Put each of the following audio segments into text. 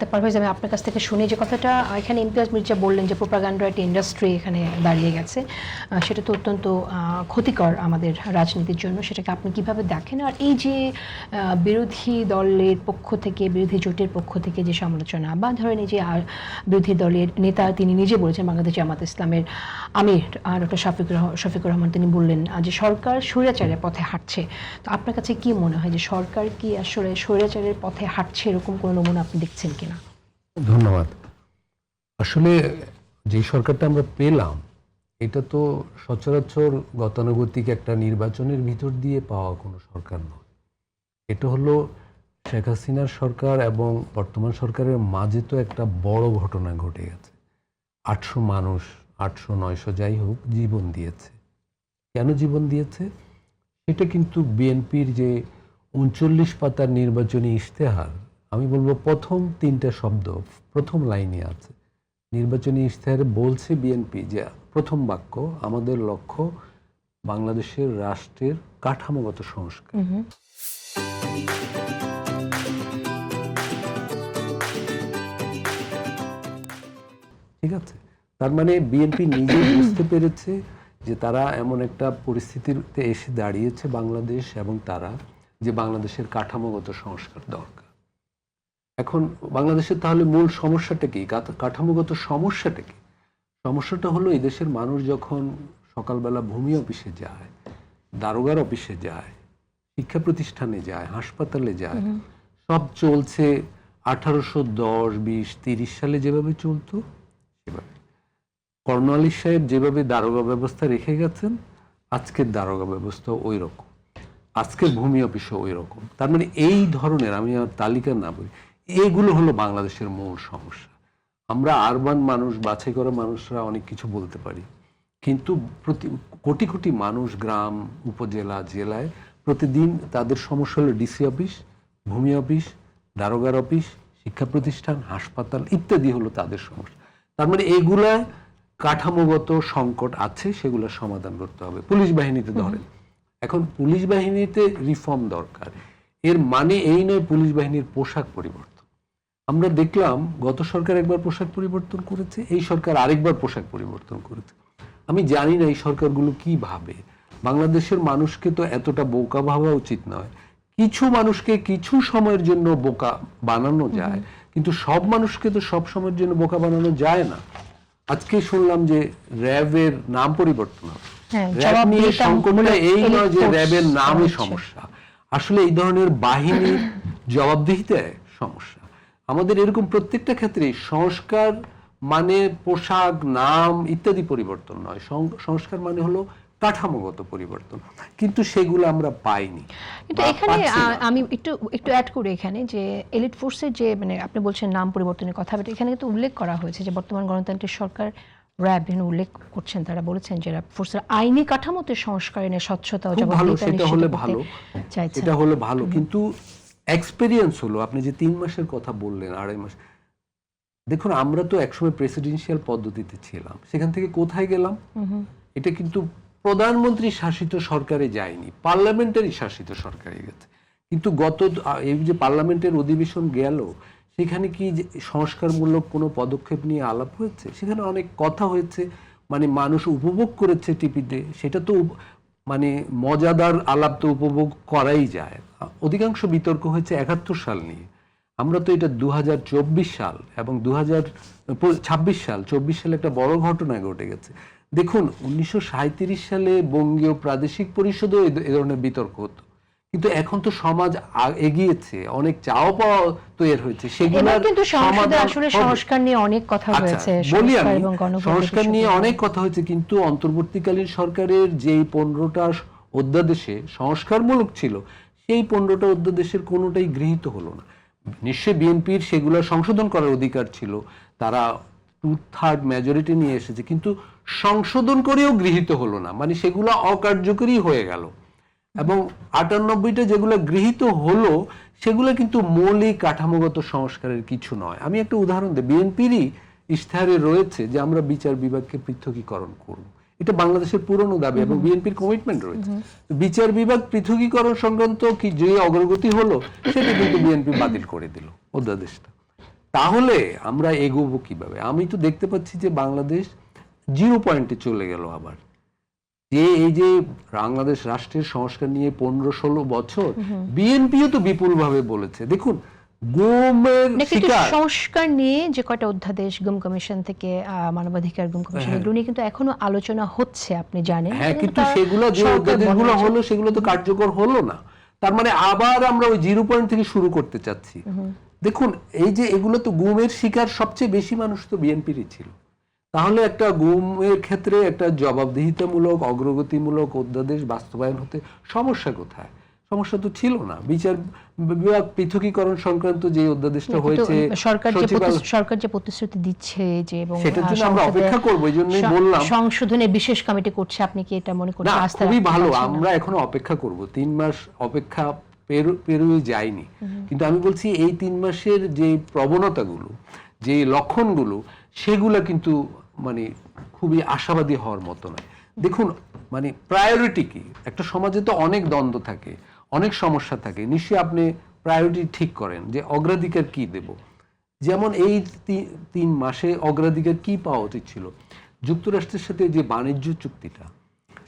জানতে পারবো যে আমি আপনার কাছ থেকে শুনি যে কথাটা এখানে ইমতিয়াজ মির্জা বললেন যে প্রোপাগান্ডার একটা ইন্ডাস্ট্রি এখানে দাঁড়িয়ে গেছে, সেটা তো অত্যন্ত ক্ষতিকর আমাদের রাজনীতির জন্য। সেটাকে আপনি কিভাবে দেখেন? আর এই যে বিরোধী দলের পক্ষ থেকে, বিরোধী জোটের পক্ষ থেকে যে সমালোচনা, বা ধরেন এই যে বিরোধী দলের নেতা তিনি নিজে বলেছেন, বাংলাদেশ জামাত ইসলামের আমির ডক্টর শফিকুর রহমান, তিনি বললেন যে সরকার স্বৈরাচারের পথে হাঁটছে। তো আপনার কাছে কি মনে হয় যে সরকার কি আসলে স্বৈরাচারের পথে হাঁটছে, এরকম কোনো নমুনা আপনি দেখছেন কিনা? ধন্যবাদ। আসলে যে সরকারটা আমরা পেলাম, এটা তো সচরাচর গতানুগতিক একটা নির্বাচনের ভিতর দিয়ে পাওয়া কোনো সরকার নয়। এটা হলো শেখ হাসিনার সরকার এবং বর্তমান সরকারের মাঝে তো একটা বড় ঘটনা ঘটে গেছে। 800 মানুষ, 800-900 যাই হোক, জীবন দিয়েছে। কেন জীবন দিয়েছে সেটা কিন্তু বিএনপির যে 39 পাতার নির্বাচনী ইশতেহার, আমি বলবো প্রথম 3টা শব্দ প্রথম লাইনে আছে। নির্বাচনী ইশতেহারে বলছে বিএনপি যে প্রথম বাক্য, আমাদের লক্ষ্য বাংলাদেশের রাষ্ট্রের কাঠামোগত সংস্কার। ঠিক আছে, তার মানে বিএনপি নিজে বুঝতে পেরেছে যে তারা এমন একটা পরিস্থিতিতে এসে দাঁড়িয়েছে বাংলাদেশ এবং তারা, যে বাংলাদেশের কাঠামোগত সংস্কার দরকার। এখন বাংলাদেশের তাহলে মূল সমস্যাটা কি, কাঠামোগত সমস্যাটা কি? সমস্যাটা হলো এই দেশের মানুষ যখন সকালবেলা ভূমি অফিসে যায়, দারোগার অফিসে যায়, শিক্ষা প্রতিষ্ঠানে যায়, হাসপাতালে যায়, সব চলছে 1810, 20, 30 সালে যেভাবে চলতো সেভাবে। কর্নওয়ালিস সাহেব যেভাবে দারোগা ব্যবস্থা রেখে গেছেন, আজকের দারোগা ব্যবস্থা ওই রকম, আজকের ভূমি অফিসও ওই রকম। তার মানে এই ধরনের, আমি আর তালিকা না বলি, এইগুলো হলো বাংলাদেশের মূল সমস্যা। আমরা আরবান মানুষ, বাছাই করা মানুষরা অনেক কিছু বলতে পারি, কিন্তু কোটি কোটি মানুষ গ্রাম, উপজেলা, জেলায় প্রতিদিন তাদের সমস্যা হলো ডিসি অফিস, ভূমি অফিস, দারোগার অফিস, শিক্ষা প্রতিষ্ঠান, হাসপাতাল ইত্যাদি হলো তাদের সমস্যা। তার মানে এগুলা কাঠামোগত সংকট আছে, সেগুলো সমাধান করতে হবে। পুলিশ বাহিনীতে ধরেন, এখন পুলিশ বাহিনীতে রিফর্ম দরকার। এর মানে এই নয় পুলিশ বাহিনীর পোশাক পরিবর্তন। আমরা দেখলাম গত সরকার একবার পোশাক পরিবর্তন করেছে, এই সরকার আরেকবার পোশাক পরিবর্তন করেছে। আমি জানি না এই সরকারগুলো কি ভাবে। বাংলাদেশের মানুষকে তো এতটা বোকা ভাবা উচিত নয়। কিছু মানুষকে কিছু সময়ের জন্য বোকা বানানো যায়, কিন্তু সব মানুষকে তো সব সময়ের জন্য বোকা বানানো যায় না। আজকে শুনলাম যে র্যাবের নাম পরিবর্তন হবে। র্যাব নিয়ে সংকটটা এই নয় যে র্যাবের নামই সমস্যা, আসলে এই ধরনের বাহিনীর জবাবদিহিতায় সমস্যা। আমাদের এরকম প্রত্যেকটা ক্ষেত্রে সংস্কার মানে পোশাক, নাম ইত্যাদি পরিবর্তন নয়। সংস্কার মানে হলো কাঠামোগত পরিবর্তন, কিন্তু সেগুলো আমরা পাইনি। কিন্তু এখানে আমি একটু অ্যাড করি এখানে, যে এলিট ফোর্সের যে, মানে আপনি বলছেন নাম পরিবর্তনের কথা, বাট এখানে কিন্তু উল্লেখ করা হয়েছে যে বর্তমান গণতান্ত্রিক সরকার র্যাব উল্লেখ করছেন, তারা বলেছেন যে র্যাব ফোর্সের আইনি কাঠামোতে সংস্কার এনে স্বচ্ছতা ও জবাবদিহিতা নিশ্চিত করতে চাইছেন। এটা হলে ভালো, কিন্তু এক্সপেরিয়েন্স হলো, আপনি যে 3 মাসের কথা বললেন, 2.5 মাস, দেখুন আমরা তো একসময় প্রেসিডেন্সিয়াল পদ্ধতিতে ছিলাম, সেখান থেকে কোথায় গেলাম? এটা কিন্তু প্রধানমন্ত্রী শাসিত সরকারে যায়নি, পার্লামেন্টারি শাসিত সরকারে গেছে। কিন্তু এই যে পার্লামেন্টের অধিবেশন গেল, সেখানে কি সংস্কারমূলক কোনো পদক্ষেপ নিয়ে আলাপ হয়েছে? সেখানে অনেক কথা হয়েছে, মানে মানুষ উপভোগ করেছে টিভিতে, সেটা তো মানে মজাদার আলাপ, তো উপভোগ করাই যায়। অধিকাংশ বিতর্ক হয়েছে 71 সাল নিয়ে। আমরা তো এটা 2024 সাল এবং 2026 সাল, 24 সালে একটা বড় ঘটনা ঘটে গেছে। দেখুন 1937 সালে বঙ্গীয় প্রাদেশিক পরিষদও এ ধরনের বিতর্ক হতো, কিন্তু এখন তো সমাজ এগিয়েছে, অনেক চাওয়া পাওয়া তৈরি হয়েছে, সেগুলোর কিন্তু সমাজে আসলে সংস্কার নিয়ে অনেক কথা হয়েছে। বলি আমি, সংস্কার নিয়ে অনেক কথা হয়েছে, কিন্তু অন্তর্বর্তীকালীন সরকারের যেই 15টা অধ্যাদেশে সংস্কারমূলক ছিল, সেই 15টা অধ্যাদেশের কোনোটাই গৃহীত হলো না। নিশ্চয়ই বিএনপির সেগুলো সংশোধন করার অধিকার ছিল, তারা 2/3 মেজরিটি নিয়ে এসেছে, কিন্তু সংশোধন করেও গৃহীত হলো না, মানে সেগুলো অকার্যকরী হয়ে গেল। এবং 98টা যেগুলো গৃহীত হলো, সেগুলো কিন্তু মৌলিক কাঠামোগত সংস্কারের কিছু নয়। আমি একটা উদাহরণ দিই, বিএনপিরই ইশতেহারে রয়েছে যে আমরা বিচার বিভাগকে পৃথকীকরণ করব। এটা বাংলাদেশের পুরনো দাবি এবং বিএনপির কমিটমেন্ট রয়েছে। বিচার বিভাগ পৃথকীকরণ সংক্রান্ত কি যে অগ্রগতি হলো, সেটা কিন্তু বিএনপি বাতিল করে দিল অধ্যাদেশটা। তাহলে আমরা এগোবো কিভাবে? আমি তো দেখতে পাচ্ছি যে বাংলাদেশ 0 পয়েন্টে চলে গেল আবার। যে এই যে বাংলাদেশ রাষ্ট্রের সংস্কার নিয়ে 15-16 বছর বিএনপিও তো বিপুলভাবে বলেছে। দেখুন গুমের শিকার সংস্কার নিয়ে যে কয়টা অধ্যাদেশ গুম কমিশন থেকে মানবাধিকার গুম কমিশন এগুলো নিয়ে কিন্তু এখনো আলোচনা হচ্ছে, আপনি জানেন। হ্যাঁ, কিন্তু সেগুলো যে অধ্যাদেশগুলো হলো সেগুলো তো কার্যকর হলো না। তার মানে আবার আমরা ওই 0 পয়েন্ট থেকে শুরু করতে চাচ্ছি। দেখুন এই যে এগুলো তো গুমের শিকার সবচেয়ে বেশি মানুষ তো বিএনপিরই ছিল। তাহলে একটা গুমের ক্ষেত্রে একটা জবাবদিহিতামূলক অগ্রগতিমূলক অধ্যাদেশ বাস্তবায়ন হতে সমস্যা কোথায়? সমস্যা তো ছিল না। বিচার বিভাগ পৃথকীকরণ সংক্রান্ত যে অধ্যাদেশটা হয়েছে, সরকার যে প্রতিশ্রুতি দিচ্ছে যে এবং সেটার জন্য আমরা অপেক্ষা করব, এই জন্যই বললাম সংশোধনের বিশেষ কমিটি করছে, আপনি কি এটা মনে করছেন? না, খুবই ভালো, আমরা এখনো অপেক্ষা করব। 3 মাস অপেক্ষা পেরিয়ে যায়নি, কিন্তু আমি বলছি এই 3 মাসের যে প্রবণতাগুলো, যে লক্ষণগুলো, সেগুলো কিন্তু মানে খুবই আশাবাদী হওয়ার মতো নয়। দেখুন মানে প্রায়োরিটি কি? একটা সমাজে তো অনেক দ্বন্দ্ব থাকে, অনেক সমস্যা থাকে, নিশ্চয়ই আপনি প্রায়োরিটি ঠিক করেন যে অগ্রাধিকার কি দেব। যেমন এই 3 মাসে অগ্রাধিকার কি পাওয়া উচিত ছিল? যুক্তরাষ্ট্রের সাথে যে বাণিজ্য চুক্তিটা,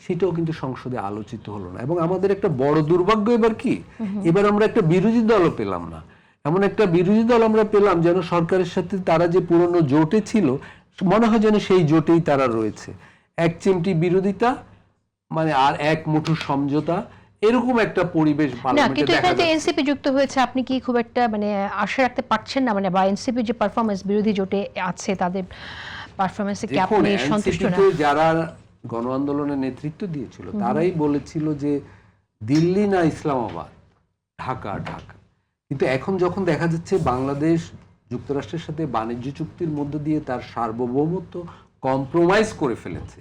সেটাও কিন্তু সংসদে আলোচিত হলো না। এবং আমাদের একটা বড় দুর্ভাগ্য এবার কি, এবার আমরা একটা বিরোধী দলও পেলাম না। এমন একটা বিরোধী দল আমরা পেলাম যেন সরকারের সাথে তারা যে পুরনো জোটে ছিল, মনে হয় যেন সেই জোটেই তারা রয়েছে। এক চিমটি বিরোধিতা মানে আর এক মুঠো সমঝোতা, এরকম একটা পরিবেশ পার্লামেন্টে কিন্তু দেখা এখানে যে যাচ্ছে। এনসিপি যুক্ত হয়েছে, আপনি কি খুব একটা মানে আশা রাখতে পারছেন না? মানে বা এনসিপি যে পারফরম্যান্স বিরোধী জোটে আছে তাদের পারফরম্যান্সে কি আপনি সন্তুষ্ট না? যারা গণ আন্দোলনের নেতৃত্ব দিয়েছিল তারাই বলেছিল যে দিল্লি না ইসলামাবাদ, ঢাকা ঢাকা। কিন্তু এখন যখন দেখা যাচ্ছে বাংলাদেশ যুক্তরাষ্ট্রের সাথে বাণিজ্য চুক্তির মধ্য দিয়ে তার সার্বভৌমত্ব কম্প্রোমাইজ করে ফেলেছে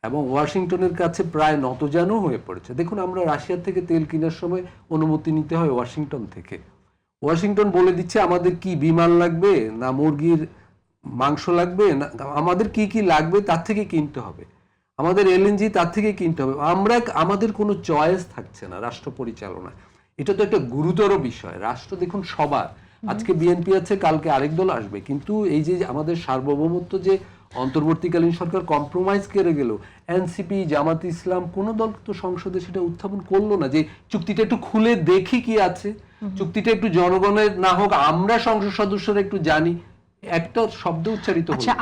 এবং ওয়াশিংটনের কাছে প্রায় নতজানু হয়ে পড়েছে। দেখুন আমরা রাশিয়া থেকে তেল কেনার সময় অনুমতি নিতে হয় ওয়াশিংটন থেকে। ওয়াশিংটন বলে দিচ্ছে আমাদের কি বিমান লাগবে না মুরগির মাংস লাগবে, না আমাদের কি কি লাগবে তার থেকে কিনতে হবে, আমাদের এলএনজি তার থেকে কিনতে হবে। আমাদের কোনো চয়েস থাকছে না রাষ্ট্র পরিচালনায়। এটা তো একটা গুরুতর বিষয়। রাষ্ট্র দেখুন সবার, আজকে বিএনপি আছে, কালকে আরেক দল আসবে, কিন্তু এই যে আমাদের সার্বভৌমত্ব যে অন্তর্বর্তীকালীন সরকার কম্প্রোমাইজ করে গেল, এনসিপি, জামাত ইসলাম, কোন দল তো সংসদে সেটা উত্থাপন করলো না যে চুক্তিটা একটু খুলে দেখি কি আছে, চুক্তিটা একটু জনগণের না হোক, আমরা সংসদ সদস্যরা একটু জানি। একটা শব্দ উচ্চারিত হলো। আচ্ছা,